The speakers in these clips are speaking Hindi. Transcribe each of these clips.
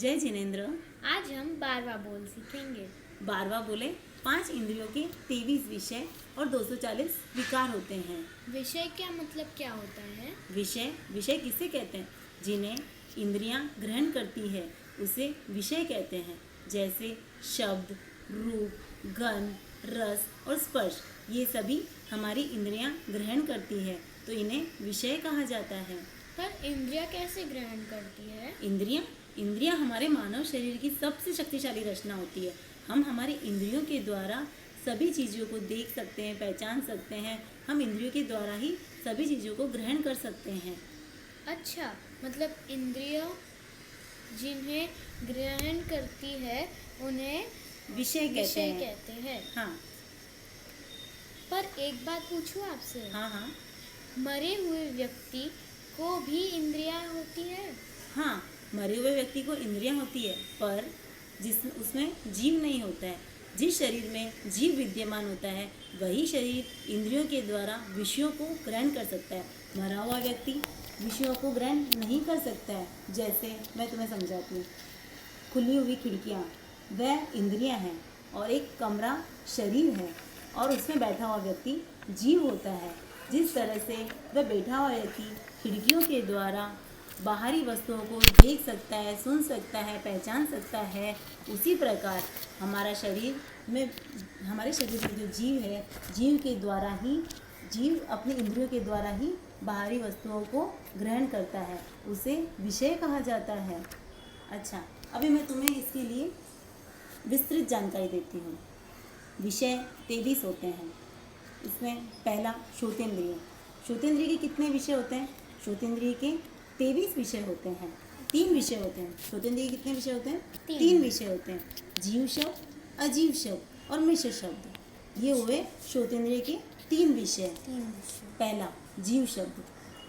जय जिनेन्द्र। आज हम 12वां बोल सीखेंगे। 12वां बोले 5 इंद्रियों के 23 विषय और 240 विकार होते हैं। विषय क्या मतलब क्या होता है? विषय विषय किसे कहते हैं? जिन्हें इंद्रियां ग्रहण करती है उसे विषय कहते हैं। जैसे शब्द, रूप, गंध, रस और स्पर्श, ये सभी हमारी इंद्रियां ग्रहण करती है, तो इन्हें विषय कहा जाता है। पर इंद्रियां कैसे ग्रहण करती है? इंद्रियां हमारे मानव शरीर की सबसे शक्तिशाली रचना होती है। हम हमारी इंद्रियों के द्वारा सभी चीज़ों को देख सकते हैं, पहचान सकते हैं। हम इंद्रियों के द्वारा ही सभी चीज़ों को ग्रहण कर सकते हैं। अच्छा, मतलब इंद्रियां जिन्हें ग्रहण करती है उन्हें विषय कहते हैं। हाँ पर एक बात पूछूं आपसे? हाँ। मरे हुए व्यक्ति को भी इंद्रियां होती है? हाँ, मरे हुए व्यक्ति को इंद्रियां होती है, पर उसमें जीव नहीं होता है। जिस शरीर में जीव विद्यमान होता है वही शरीर इंद्रियों के द्वारा विषयों को ग्रहण कर सकता है। मरा हुआ व्यक्ति विषयों को ग्रहण नहीं कर सकता है। जैसे मैं तुम्हें समझाती हूँ। खुली हुई खिड़कियाँ वह इंद्रियां हैं, और एक कमरा शरीर है, और उसमें बैठा हुआ व्यक्ति जीव होता है। जिस तरह से वह बैठा हुआ व्यक्ति खिड़कियों के द्वारा बाहरी वस्तुओं को देख सकता है, सुन सकता है, पहचान सकता है, उसी प्रकार हमारे शरीर में जो जीव है, जीव अपनी इंद्रियों के द्वारा ही बाहरी वस्तुओं को ग्रहण करता है, उसे विषय कहा जाता है। अच्छा, अभी मैं तुम्हें इसके लिए विस्तृत जानकारी देती हूँ। विषय 23 होते हैं। इसमें पहला श्रोतेंद्रिय। श्रोतेंद्रिय के कितने विषय होते हैं? श्रोतेंद्रिय के 23 विषय होते हैं। 3 विषय होते हैं। श्रोतेंद्रिय के कितने विषय होते हैं? 3 विषय होते हैं। जीव शब्द, अजीव शब्द और मिश्र शब्द, ये हुए श्रोतेंद्रिय के 3 विषय। पहला जीव शब्द।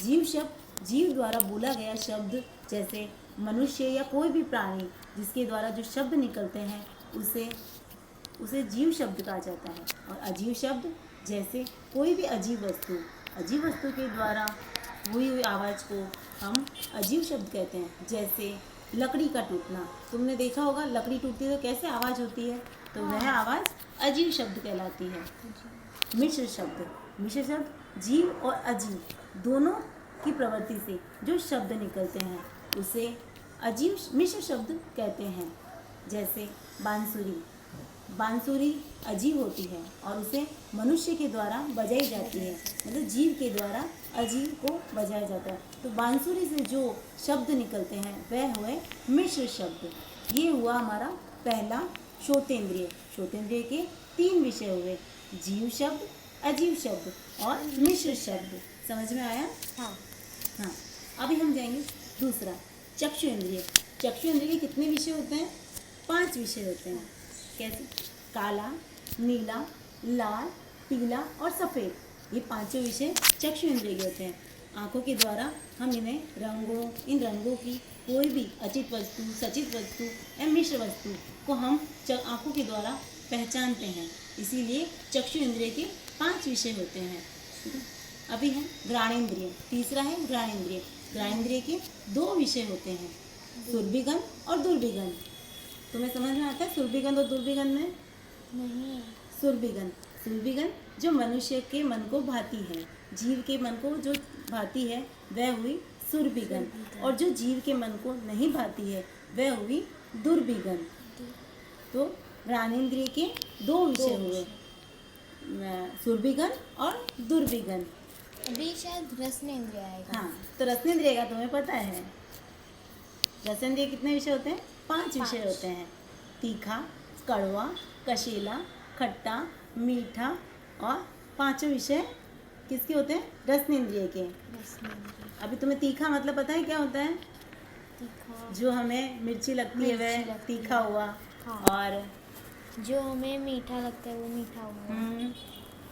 जीव शब्द जीव द्वारा बोला गया शब्द, जैसे मनुष्य या कोई भी प्राणी जिसके द्वारा जो शब्द निकलते हैं उसे जीव शब्द कहा जाता है। और अजीव शब्द जैसे कोई भी अजीब वस्तु के द्वारा हुई हुई आवाज़ को हम अजीव शब्द कहते हैं। जैसे लकड़ी का टूटना, तुमने देखा होगा लकड़ी टूटती है तो कैसे आवाज़ होती है, तो वह आवाज़ अजीव शब्द कहलाती है। मिश्र शब्द जीव और अजीव दोनों की प्रवृत्ति से जो शब्द निकलते हैं उसे मिश्र शब्द कहते हैं। जैसे बांसुरी अजीब होती है और उसे मनुष्य के द्वारा बजाई जाती है, मतलब जीव के द्वारा अजीव को बजाया जाता है। तो बांसुरी से जो शब्द निकलते हैं वह हुए मिश्र शब्द। ये हुआ हमारा पहला श्रोतेंद्रिय। श्रोतेंद्रिय के 3 विषय हुए, जीव शब्द, अजीव शब्द और मिश्र शब्द। समझ में आया? हाँ। अभी हम जाएंगे दूसरा, चक्षु इंद्रिय। चक्षु इंद्रिय के कितने विषय होते हैं? 5 विषय होते हैं। कैसे? काला, नीला, लाल, पीला और सफ़ेद, ये 5 विषय चक्षु इंद्रिय के होते हैं। आँखों के द्वारा हम इन रंगों की कोई भी अचित वस्तु, सचित वस्तु या मिश्र वस्तु को हम आँखों के द्वारा पहचानते हैं, इसीलिए चक्षु इंद्रिय के 5 विषय होते हैं। अभी है घ्राणेंद्रिय। तीसरा है घ्राणेंद्रिय। घ्राणेंद्रिय के 2 विषय होते हैं, सुरभिगंध और दुर्भिगंध। तुम्हें समझ में आता है सुरभिगंध और दुर्भिगंध में? नहीं। सुरभिगंध जो मनुष्य के मन को भाती है, जीव के मन को जो भाती है वह हुई सुरभिगंध, और जो जीव के मन को नहीं भाती है वह हुई दुर्भिगंध। तो घ्राणेंद्रिय के 2 विषय हुए, सुरभिगंध और दुर्भिगंध। अभी शायद रसनेंद्रिय आएगा। हाँ, तो रसनेंद्रिय का तुम्हें पता है। रसनेंद्रिय कितने विषय होते हैं? 5 विषय होते हैं। तीखा, कड़वा, कशीला, खट्टा, मीठा, और 5 विषय किसके होते हैं? रसनेंद्रिय के। अभी तुम्हें तीखा मतलब पता है क्या होता है? तीखा जो हमें मिर्ची लगती है वह तीखा हुआ। हाँ। और जो हमें मीठा लगता है वो मीठा हुआ।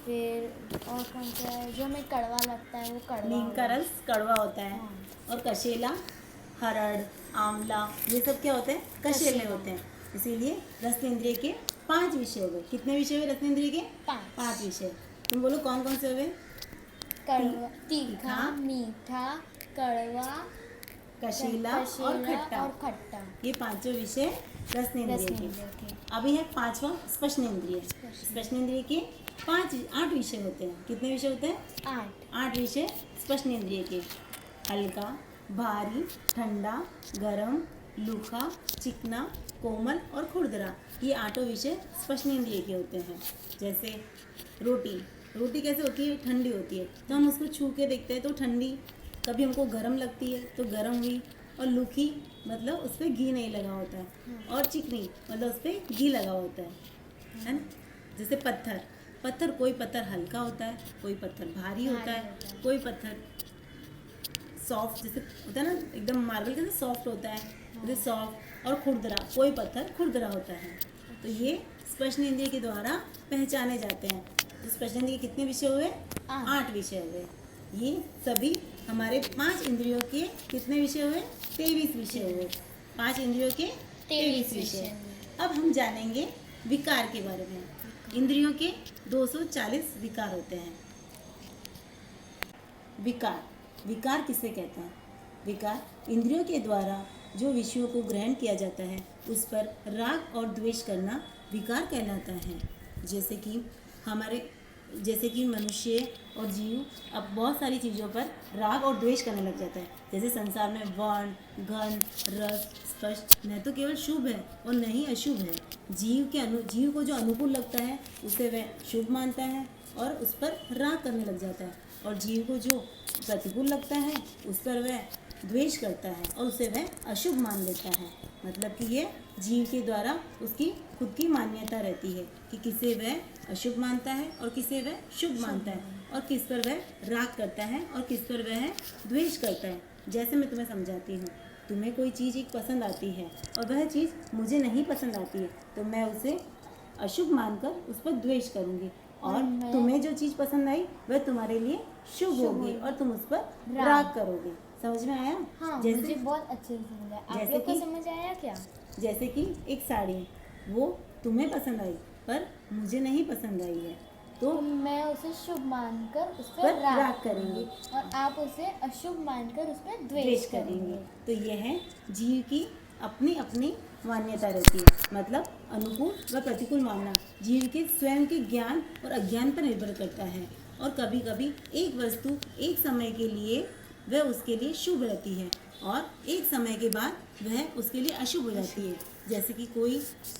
फिर और कौन सा है? जो हमें कड़वा लगता है वो कड़वा। नीम का रस कड़वा होता है। हाँ। और कशीला, हरड़, आंवला, ये सब क्या होते हैं? कशीले होते हैं। इसीलिए रसनेंद्रिय के 5 विषय हुए। कितने विषय हुए रसनेंद्रिय के? 5 विषय। तुम बोलो कौन कौन से हुए? कड़वा, तीखा, मीठा, कड़वा कशीला और खट्टा। और खट्टा। ये पांचों विषय रसनेंद्रिय के। रसनेंद्रिय के। अभी है पांचवा स्पर्शनेंद्रिय। स्पर्शनेंद्रिय के 8 विषय होते हैं। कितने विषय होते हैं? 8। 8 विषय स्पर्शनेंद्रिय के। हल्का, भारी, ठंडा, गरम, लूखा, चिकना, कोमल और खुरदरा, ये 8 विषय स्पर्शनेंद्रिय के होते हैं। जैसे रोटी कैसे होती है? ठंडी होती है, तो हम उसको छू के देखते हैं तो ठंडी। कभी हमको गरम लगती है तो गरम हुई। और लूखी मतलब उस पर घी नहीं लगा होता है। और चिकनी मतलब उस पर घी लगा होता है ना। जैसे पत्थर कोई पत्थर हल्का होता है, कोई पत्थर भारी होता है, कोई पत्थर सॉफ्ट जैसे होता है ना, एकदम मार्बल के सॉफ्ट होता है, जैसे सॉफ्ट। और खुरदरा, कोई पत्थर खुरदरा होता है। तो ये स्पर्शनेंद्रिय के द्वारा पहचाने जाते हैं। तो स्पर्शनेंद्रिय के कितने विषय हुए? 8 विषय हुए। ये सभी हमारे 5 इंद्रियों के कितने विषय हुए? 23 विषय हुए। 5 इंद्रियों के 23 विषय। अब हम जानेंगे विकार के बारे में। इंद्रियों के 240 विकार होते हैं। विकार किसे कहते हैं? विकार इंद्रियों के द्वारा जो विषयों को ग्रहण किया जाता है उस पर राग और द्वेष करना विकार कहलाता है। जैसे कि मनुष्य और जीव अब बहुत सारी चीज़ों पर राग और द्वेष करने लग जाता है। जैसे संसार में वर्ण, गंध, रस, स्पर्श न तो केवल शुभ है और न ही अशुभ है। जीव को जो अनुकूल लगता है उसे वह शुभ मानता है और उस पर राग करने लग जाता है। और जीव को जो प्रतिकूल लगता है उस पर वह द्वेष करता है और उसे वह अशुभ मान लेता है। मतलब कि ये जीव के द्वारा उसकी खुद की मान्यता रहती है कि किसे वह अशुभ मानता है और किसे वह शुभ मानता है, और किस पर वह राग करता है और किस पर वह द्वेष करता है। जैसे मैं तुम्हें समझाती हूँ, तुम्हें कोई चीज़ एक पसंद आती है और वह चीज़ मुझे नहीं पसंद आती है, तो मैं उसे अशुभ मानकर उस पर द्वेष करूँगी। और तुम्हें जो चीज़ पसंद आई वह तुम्हारे लिए शुभ होगी और तुम उस पर राग करोगे। समझ में आया? हाँ, जैसे मुझे बहुत अच्छे से समझ आया। आप जैसे लोग को कि- समझ आया क्या? जैसे कि एक साड़ी, वो तुम्हें पसंद आई पर मुझे नहीं पसंद आई है, तो मैं उसे शुभ मानकर उस पर पर राग राग करेंगे। करूंगी और आप उसे अशुभ मानकर उस पर द्वेष द्वेष करेंगे। करेंगे। तो यह है जीव की अपनी अपनी मान्यता रहती है। मतलब अनुकूल व प्रतिकूल मानना जीव के स्वयं के ज्ञान और अज्ञान पर निर्भर करता है। और कभी कभी एक वस्तु एक समय के लिए वह उसके लिए शुभ रहती है और एक समय के बाद वह उसके लिए अशुभ हो जाती है। जैसे कि कोई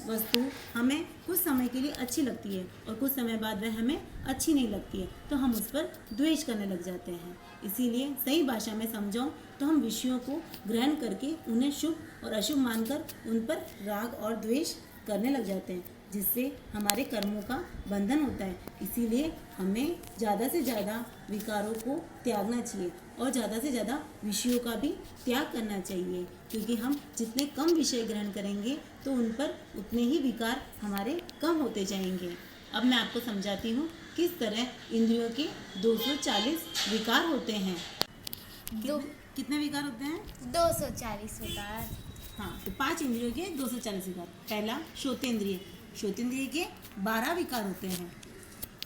वस्तु हमें कुछ समय के लिए अच्छी लगती है और कुछ समय बाद वह हमें अच्छी नहीं लगती है, तो हम उस पर द्वेष करने लग जाते हैं। इसीलिए सही भाषा में समझाऊं तो हम विषयों को ग्रहण करके उन्हें शुभ और अशुभ मानकर उन पर राग और द्वेष करने लग जाते हैं, जिससे हमारे कर्मों का बंधन होता है। इसीलिए हमें ज़्यादा से ज़्यादा विकारों को त्यागना चाहिए और ज़्यादा से ज़्यादा विषयों का भी त्याग करना चाहिए, क्योंकि हम जितने कम विषय ग्रहण करेंगे तो उन पर उतने ही विकार हमारे कम होते जाएंगे। अब मैं आपको समझाती हूँ किस तरह इंद्रियों के 240 विकार होते हैं। कितने विकार होते हैं? 240 विकार। हाँ, तो 5 इंद्रियों के 240 विकार। पहला श्रोतेंद्रिय। श्रोतेंद्रिय के 12 विकार होते हैं।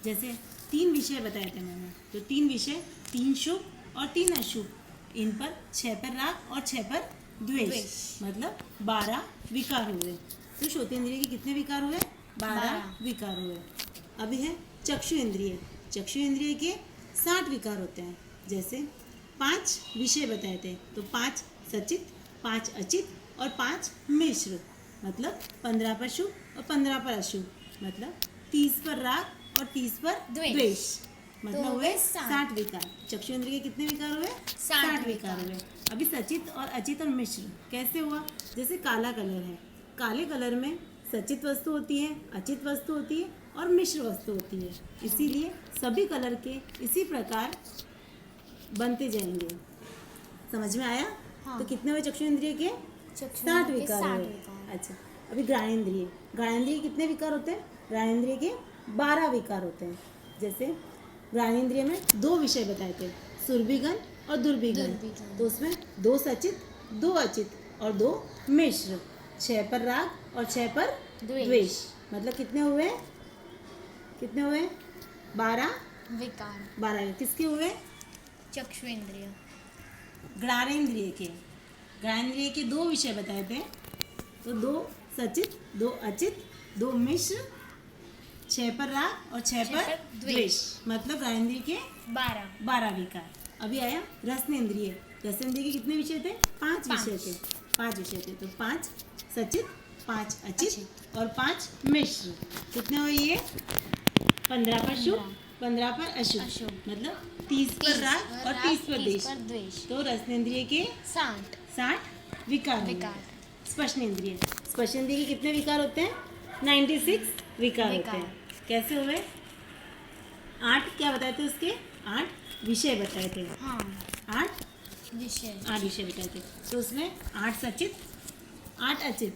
जैसे 3 विषय बताए थे मैंने, तो 3 विषय, 3 शुभ और 3 अशुभ। इन पर 6 पर राग और 6 पर द्वेष, मतलब 12 विकार हुए। तो श्रोतेंद्रिय के कितने विकार हुए? 12 विकार हुए। अभी है चक्षु इंद्रिय। चक्षु इंद्रिय के 60 विकार होते हैं। जैसे 5 विषय बताए थे, तो 5 सचित, 5 अचित और 5 मिश्र, मतलब 15 पर शुभ और 15 पर अशुभ, मतलब 30 पर राग और 30 पर द्वेष, मतलब तो हुए 60 60 विकार। चक्षु इंद्रिय के कितने विकार हुए? 60 विकार हुए। अभी सचित और अचित और मिश्र कैसे हुआ? जैसे काला कलर है, काले कलर में सचित वस्तु होती है, अचित वस्तु होती है और मिश्र वस्तु होती है। इसीलिए सभी कलर के इसी प्रकार बनते जाएंगे। समझ में आया? हाँ। तो कितने हुए चक्षु इंद्रिय के? 60 विकार हुए। अच्छा, अभी घ्राणेंद्रिय। घ्राणेंद्रिय कितने विकार होते हैं? घ्राणेंद्रिय के 12 विकार होते हैं। जैसे घ्राणेंद्रिय में 2 विषय बताए थे, सुरभिगन और दुर्भिगन। तो उसमें 2 सचित, 2 अचित और 2 मिश्र, 6 पर राग और 6 पर द्वेष, मतलब कितने हुए? 12 विकार। 12 किसके हुए? चक्षु इंद्रिय। घ्राणेंद्रिय के। ग्रहणेंद्रिय के 2 विषय बताए थे, तो 2 सचित, 2 अचित, 2 मिश्र, 6 पर राग और 6 पर द्वेष, मतलब ग्रहणेंद्रिय के 12 विकार। अभी आया रसनेंद्रिय। रसनेंद्रिय के कितने विषय थे? 5 विषय थे। 5 विषय थे, तो 5 सचित, 5 अचित और 5 मिश्र। कितने हुए ये? 15 पर शुभ, 15 पर अशुभ, मतलब 30 पर राग और 30 पर द्वेष। तो रसनेंद्रिय के 60 विकार होंगे। स्पर्शनेंद्रिय, स्पर्शनेंद्रिय के कितने विकार होते हैं? 96 विकार होते हैं। कैसे हुए? 8 क्या बताए थे उसके? 8 विषय बताए थे। 8 विषय बताए थे। तो उसमें 8 सचित, 8 अचित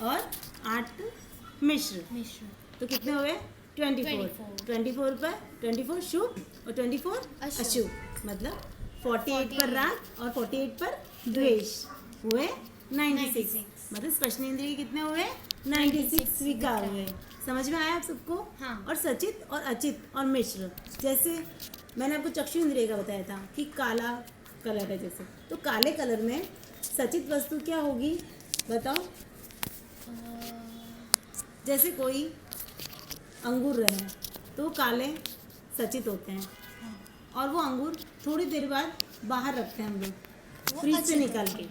और 8 मिश्र। तो कितने हुए? 24। 24 पर 24 शुभ और 24 अशुभ, मतलब 48 पर राग और 48 पर द्वेष, हुए 96। मतलब स्पर्शनेंद्रिय कितने हुए? 96 विकार हुए। समझ में आया आप सबको? हाँ। और सचित और अचित और मिश्र, जैसे मैंने आपको चक्षु इंद्रिय का बताया था कि काला कलर है जैसे, तो काले कलर में सचित वस्तु क्या होगी बताओ? जैसे कोई अंगूर रहे तो काले सचित होते हैं, और वो अंगूर थोड़ी देर बाद बाहर रखते हैं हम लोग, फ्रिज से निकाल के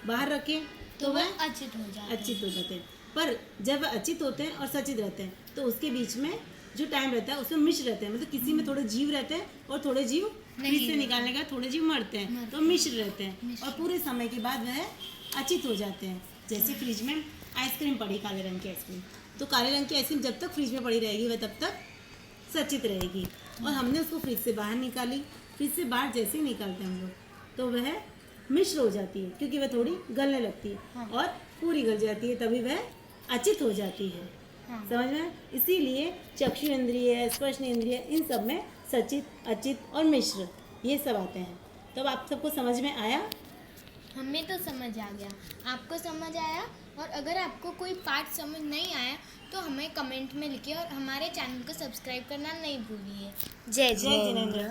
बाहर रखें तो वह अचित हो जाते हैं। पर जब वह अचित होते हैं और सचित रहते हैं तो उसके बीच में जो टाइम रहता है उसमें मिश्र रहते हैं, मतलब किसी में थोड़े जीव रहते हैं और थोड़े जीव फ्रिज से निकालने का थोड़े जीव मरते हैं, तो मिश्र रहते हैं और पूरे समय के बाद वह अचित हो जाते हैं। जैसे फ्रिज में आइसक्रीम पड़ी, काले रंग की आइसक्रीम, तो काले रंग की आइसक्रीम जब तक फ्रिज में पड़ी रहेगी वह तब तक सचित रहेगी, और हमने उसको फ्रिज से बाहर निकाली, फ्रिज से बाहर जैसे ही निकालते हैं हम लोग तो वह मिश्र हो जाती है, क्योंकि वह थोड़ी गलने लगती है और पूरी गल जाती है, तभी वह अचित हो जाती है। समझ में? इसीलिए चक्षु इंद्रिय, स्पर्शनेंद्रिय, इन सब में सचित, अचित और मिश्र ये सब आते हैं। तो अब आप सबको समझ में आया? हमें तो समझ आ गया, आपको समझ आया? और अगर आपको कोई पार्ट समझ नहीं आया तो हमें कमेंट में लिखिए और हमारे चैनल को सब्सक्राइब करना नहीं भूलिए। जय जय जिनेंद्र।